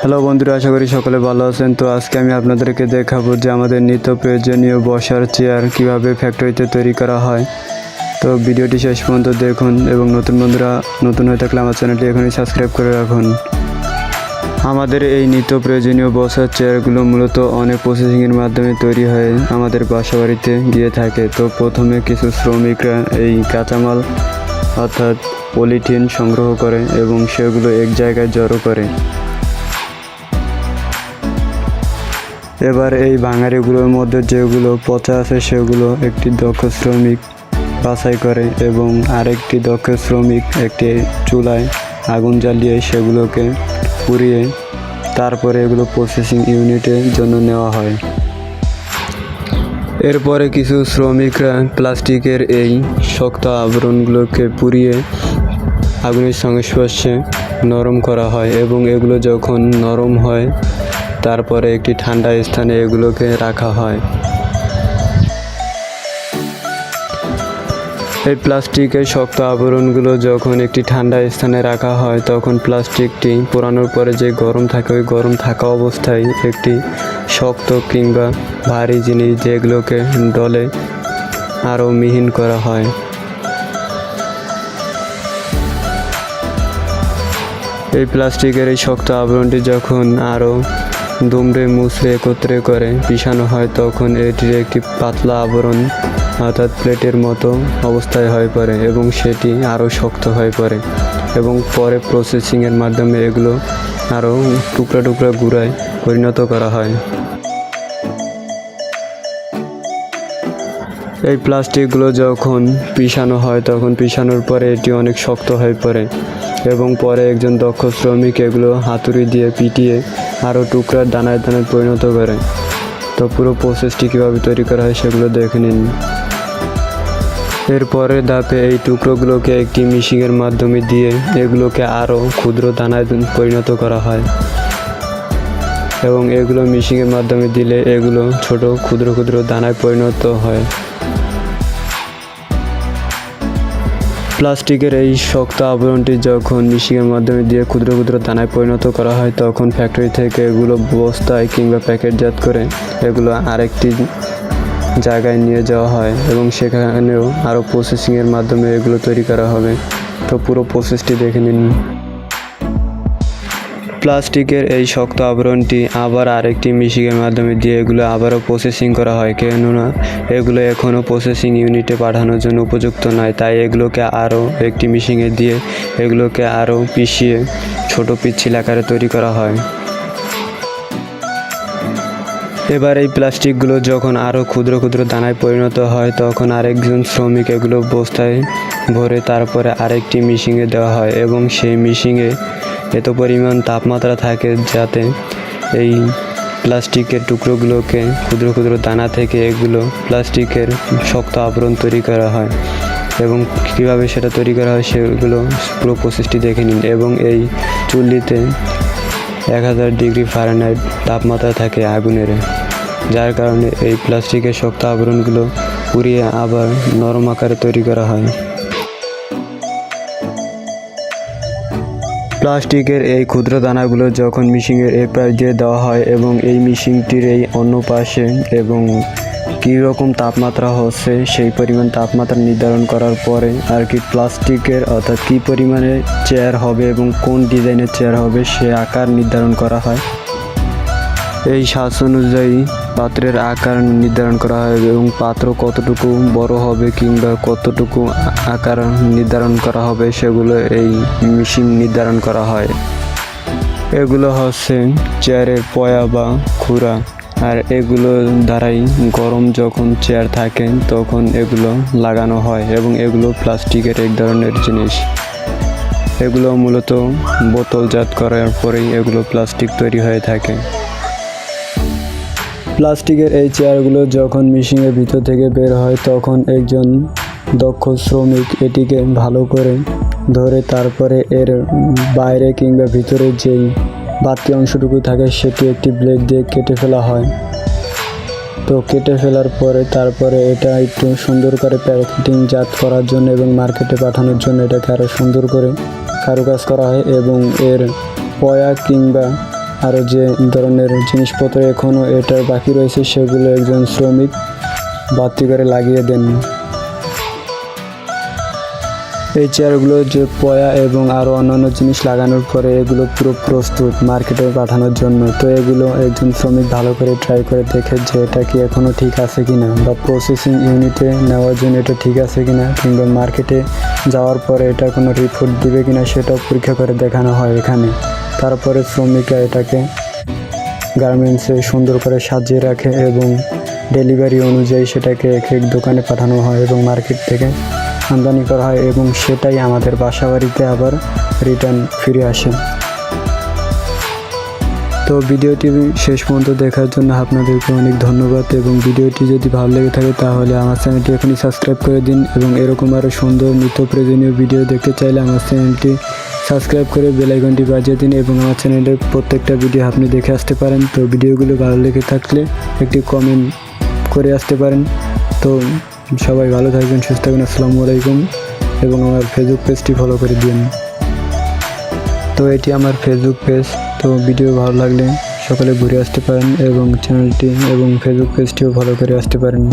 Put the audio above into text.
Hello বন্ধুরা, আশা করি সকলে ভালো আছেন। তো আজকে আমি আপনাদেরকে দেখাবো যে আমাদের নিত্য প্রয়োজনীয় বসার চেয়ার কিভাবে ফ্যাক্টরিতে তৈরি করা হয়। তো ভিডিওটি শেষ পর্যন্ত দেখুন এবং নতুন বন্ধুরা নতুন হয়ে থাকলে আমার চ্যানেলটি এখনই সাবস্ক্রাইব করে রাখুন। আমাদের এই নিত্য প্রয়োজনীয় বসার চেয়ারগুলো মূলত অনেক প্রসেসিংয়ের মাধ্যমে তৈরি হয়ে আমাদের বাসাবাড়িতে গিয়ে থাকে। তো প্রথমে কিছু শ্রমিকরা এই কাঁচামাল অর্থাৎ পলিথিন সংগ্রহ করে এবং সেগুলো এক জায়গায় জড়ো করে। এবার এই ভাঙাড়িগুলোর মধ্যে যেগুলো পচা আছে সেগুলো একটি দক্ষ শ্রমিক বাছাই করে এবং আরেকটি দক্ষ শ্রমিক একটি চুলায় আগুন জ্বালিয়ে সেগুলোকে পুড়িয়ে তারপরে এগুলো প্রসেসিং ইউনিটের জন্য নেওয়া হয়। এরপরে কিছু শ্রমিকরা প্লাস্টিকের এই শক্ত আবরণগুলোকে পুড়িয়ে আগুনের সংস্পর্শে নরম করা হয় এবং এগুলো যখন নরম হয় তারপরে একটি ঠান্ডা স্থানে এগুলোকে রাখা হয়। এই প্লাস্টিকের শক্ত আবরণগুলো যখন একটি ঠান্ডা স্থানে রাখা হয় তখন প্লাস্টিকটি পোড়ানোর পরে যে গরম থাকে ওই গরম থাকা অবস্থায় একটি শক্ত কিংবা ভারী জিনিস যেগুলোকে ডলে আরও মিহিন করা হয়। এই প্লাস্টিকের এই শক্ত আবরণটি যখন আরও দুমড়ে মুচড়ে একত্রে করে পিষানো হয় তখন এটির একটি পাতলা আবরণ অর্থাৎ প্লেটের মতো অবস্থায় হয়ে পড়ে এবং সেটি আরও শক্ত হয়ে পড়ে এবং পরে প্রসেসিংয়ের মাধ্যমে এগুলো আরও টুকরা টুকরা গুঁড়ায় পরিণত করা হয়। এই প্লাস্টিকগুলো যখন পিষানো হয় তখন পিষানোর পরে এটি অনেক শক্ত হয়ে পড়ে এবং পরে একজন দক্ষ শ্রমিক এগুলো হাতুড়ি দিয়ে পিটিয়ে আরও টুকরার দানায় দানায় পরিণত করে। তো পুরো প্রসেসটি কীভাবে তৈরি করা হয় সেগুলো দেখে নিন। এরপরের ধাপে এই টুকরোগুলোকে একটি মেশিনের মাধ্যমে দিয়ে এগুলোকে আরও ক্ষুদ্র দানায় পরিণত করা হয় এবং এগুলো মেশিনের মাধ্যমে দিলে এগুলো ছোট ক্ষুদ্র ক্ষুদ্র দানায় পরিণত হয়। প্লাস্টিকের এই শক্ত আবরণটি যখন মেশিনের মাধ্যমে দিয়ে ক্ষুদ্র ক্ষুদ্র দানায় পরিণত করা হয় তখন ফ্যাক্টরি থেকে এগুলো বস্তায় কিংবা প্যাকেটজাত করে এগুলো আরেকটি জায়গায় নিয়ে যাওয়া হয় এবং সেখানেও আরও প্রসেসিংয়ের মাধ্যমে এগুলো তৈরি করা হবে। তো পুরো প্রসেসটি দেখে নিন। প্লাস্টিকের এই শক্ত আবরণটি আবার আরেকটি মেশিনের মাধ্যমে দিয়ে এগুলো আবারও প্রসেসিং করা হয়, কেননা এগুলো এখনও প্রসেসিং ইউনিটে পাঠানোর জন্য উপযুক্ত নয়, তাই এগুলোকে আরও একটি মেশিনে দিয়ে এগুলোকে আরও পিষিয়ে ছোট পিচ্ছিল আকারে তৈরি করা হয়। এবার এই প্লাস্টিকগুলো যখন আরও ক্ষুদ্র ক্ষুদ্র দানায় পরিণত হয় তখন আরেকজন শ্রমিক এগুলো বস্তায় ভরে তারপরে আরেকটি মেশিনে দেওয়া হয় এবং সেই মেশিনে এত পরিমাণ তাপমাত্রা থাকে যাতে এই প্লাস্টিকের টুকরোগুলোকে ক্ষুদ্র ক্ষুদ্র দানা থেকে এগুলো প্লাস্টিকের শক্ত আবরণ তৈরি করা হয় এবং কীভাবে সেটা তৈরি করা হয় সেগুলো পুরো প্রসেসটি দেখে নিন। এবং এই চুল্লিতে 1000 ডিগ্রি ফারেনহাইট তাপমাত্রা থাকে আগুনের, যার কারণে এই প্লাস্টিকের শক্ত আবরণগুলো পুড়িয়ে আবার নরম আকারে তৈরি করা হয়। প্লাস্টিকের এই ক্ষুদ্র দানাগুলো যখন মেশিনের এক পাশ দিয়ে দেওয়া হয় এবং এই মেশিনটির এই অন্য পাশে এবং কী রকম তাপমাত্রা হচ্ছে সেই পরিমাণ তাপমাত্রা নির্ধারণ করার পরে আর কি প্লাস্টিকের অর্থাৎ কী পরিমাণে চেয়ার হবে এবং কোন ডিজাইনের চেয়ার হবে সে আকার নির্ধারণ করা হয়। এই সাজ অনুযায়ী পাত্রের আকার নির্ধারণ করা হয় এবং পাত্র কতটুকু বড় হবে কিংবা কতটুকু আকার নির্ধারণ করা হবে সেগুলো এই মেশিন নির্ধারণ করা হয়। এগুলো হচ্ছে চেয়ারের পয়া বা খুরা, আর এগুলো দ্বারাই গরম যখন চেয়ার থাকে তখন এগুলো লাগানো হয় এবং এগুলো প্লাস্টিকের এক ধরনের জিনিস। এগুলো মূলত বোতলজাত করার পরেই এগুলো প্লাস্টিক তৈরি হয়ে থাকে। প্লাস্টিকের এই চেয়ারগুলো যখন মেশিনের ভিতর থেকে বের হয় তখন একজন দক্ষ শ্রমিক এটিকে ভালো করে ধরে তারপরে এর বাইরে কিংবা ভিতরে যেই বাড়তি অংশটুকু থাকে সেটি একটি ব্লেড দিয়ে কেটে ফেলা হয়। তো কেটে ফেলার পরে তারপরে এটা একটু সুন্দর করে প্যাকেটিংজাত করার জন্য এবং মার্কেটে পাঠানোর জন্য এটাকে আরও সুন্দর করে কারুকাজ করা হয় এবং এর পয়া কিংবা আরও যে ধরনের জিনিসপত্র এখনও এটার বাকি রয়েছে সেগুলো একজন শ্রমিক বাড়তি করে লাগিয়ে দেন। এই চেয়ারগুলো যে পয়া এবং আরও অন্যান্য জিনিস লাগানোর পরে এগুলো পুরো প্রস্তুত মার্কেটে পাঠানোর জন্য। তো এগুলো একজন শ্রমিক ভালো করে ট্রাই করে দেখে যে এটা কি এখনও ঠিক আছে কিনা, বা প্রসেসিং ইউনিটে নেওয়ার জন্য এটা ঠিক আছে কিনা, কিংবা মার্কেটে যাওয়ার পরে এটা কোনো রিপোর্ট দিবে কিনা সেটাও পরীক্ষা করে দেখানো হয় এখানে। তারপরে শ্রমিকরা এটাকে গার্মেন্টসে সুন্দর করে সাজিয়ে রাখে এবং ডেলিভারি অনুযায়ী সেটাকে এক এক দোকানে পাঠানো হয় এবং মার্কেট থেকে আমদানি করা হয় এবং সেটাই আমাদের বাসাবাড়িতে আবার রিটার্ন ফিরে আসে। তো ভিডিওটি শেষ পর্যন্ত দেখার জন্য আপনাদেরকে অনেক ধন্যবাদ, এবং ভিডিওটি যদি ভালো লেগে থাকে তাহলে আমার চ্যানেলটি এখনই সাবস্ক্রাইব করে দিন, এবং এরকম আরও সুন্দর নিত্য প্রয়োজনীয় ভিডিও দেখতে চাইলে আমার চ্যানেলটি সাবস্ক্রাইব করে বেল আইকনটি বাজিয়ে দিন, এবং আমার চ্যানেলের প্রত্যেকটা ভিডিও আপনি দেখে আসতে পারেন। তো ভিডিওগুলো ভালো লেগে থাকলে একটি কমেন্ট করে আসতে পারেন। তো সবাই ভালো থাকবেন, সুস্থ থাকবেন। আসসালামু আলাইকুম, এবং আমার ফেসবুক পেজটি ফলো করে দিন। তো এটি আমার ফেসবুক পেজ। তো ভিডিও ভালো লাগলে সকলে ঘুরে আসতে পারেন এবং চ্যানেলটি এবং ফেসবুক পেজটিও ফলো করে আসতে পারেন।